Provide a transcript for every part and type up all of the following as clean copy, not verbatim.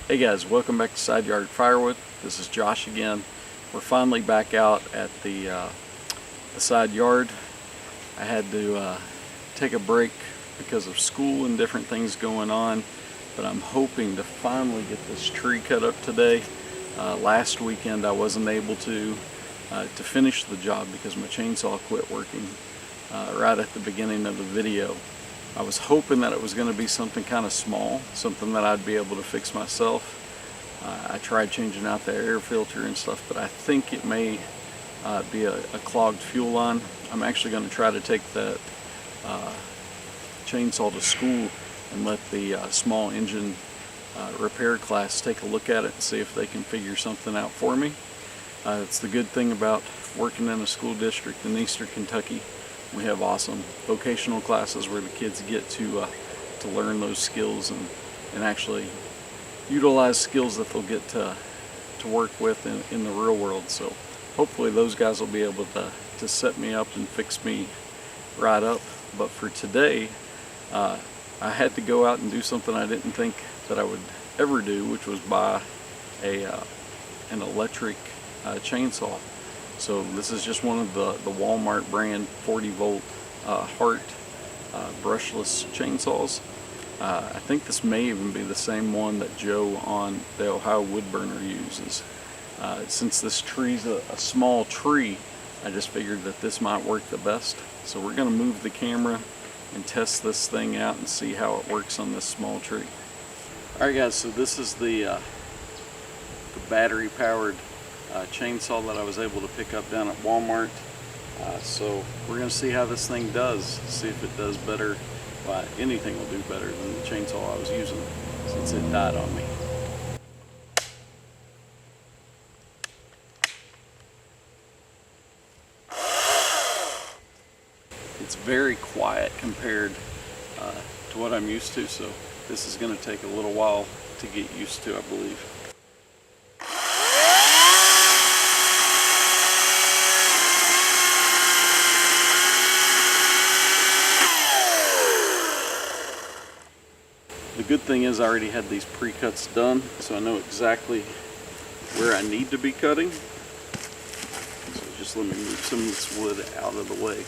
Hey guys, welcome back to Side Yard Firewood. This is Josh again. We're finally back out at the side yard. I had to take a break because of school and different things going on, but I'm hoping to finally get this tree cut up today. Last weekend I wasn't able to finish the job because my chainsaw quit working right at the beginning of the video. I was hoping that it was going to be something kind of small, something that I'd be able to fix myself. I tried changing out the air filter and stuff, but I think it may be a clogged fuel line. I'm actually going to try to take that chainsaw to school and let the small engine repair class take a look at it and see if they can figure something out for me. It's the good thing about working in a school district in Eastern Kentucky. We have awesome vocational classes where the kids get to learn those skills and actually utilize skills that they'll get to work with in the real world. So hopefully those guys will be able to set me up and fix me right up. But for today, I had to go out and do something I didn't think that I would ever do, which was buy an electric chainsaw. So this is just one of the Walmart brand 40 volt Hart brushless chainsaws. I think this may even be the same one that Joe on the Ohio wood burner uses. Since this tree's a small tree, I just figured that this might work the best. So we're going to move the camera and test this thing out and see how it works on this small tree. Alright guys, so this is the battery powered chainsaw that I was able to pick up down at Walmart. So we're going to see how this thing does, see if it does better. Well, anything will do better than the chainsaw I was using since it died on me. It's very quiet compared to what I'm used to, so this is going to take a little while to get used to, I believe. The good thing is I already had these pre-cuts done, so I know exactly where I need to be cutting. So just let me move some of this wood out of the way.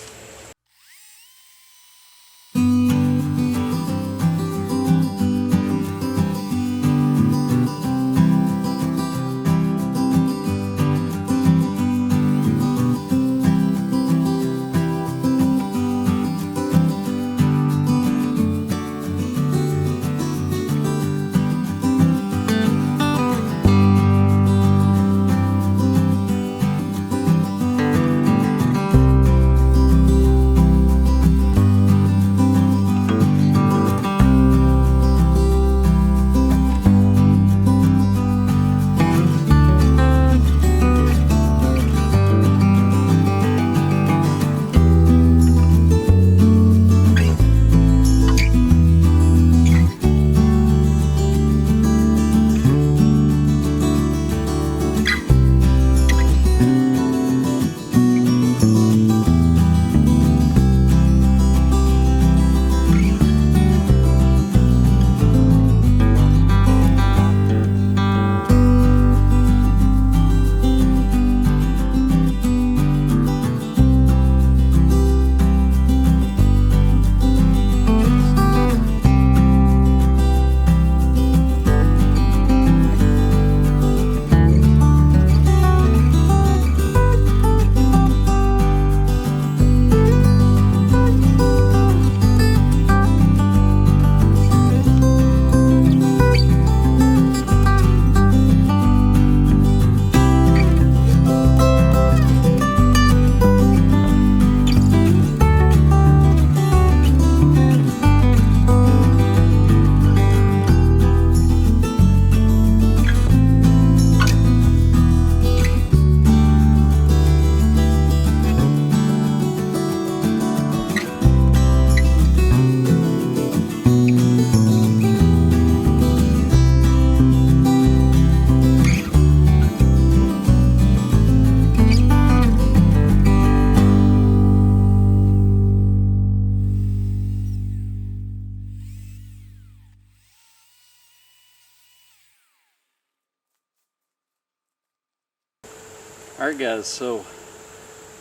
Alright guys, so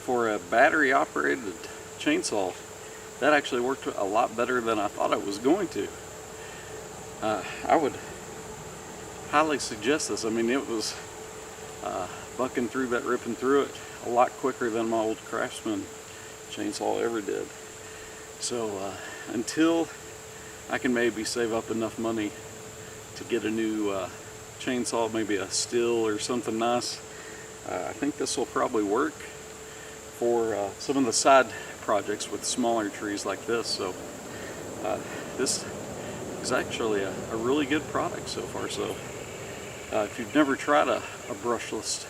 for a battery operated chainsaw, that actually worked a lot better than I thought it was going to. I would highly suggest this. I mean, it was bucking through that, ripping through it a lot quicker than my old Craftsman chainsaw ever did. So until I can maybe save up enough money to get a new chainsaw, maybe a Stihl or something nice, I think this will probably work for some of the side projects with smaller trees like this. So this is actually a really good product so far. So if you've never tried a brushless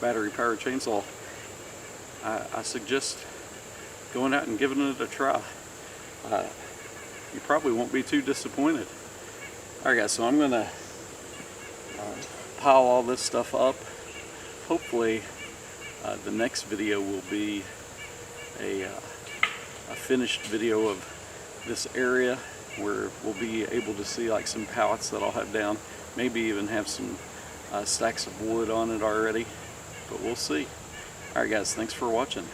battery powered chainsaw, I suggest going out and giving it a try. You probably won't be too disappointed. Alright guys, so I'm gonna pile all this stuff up. Hopefully the next video will be a finished video of this area where we'll be able to see like some pallets that I'll have down, maybe even have some stacks of wood on it already, but we'll see. Alright guys, thanks for watching.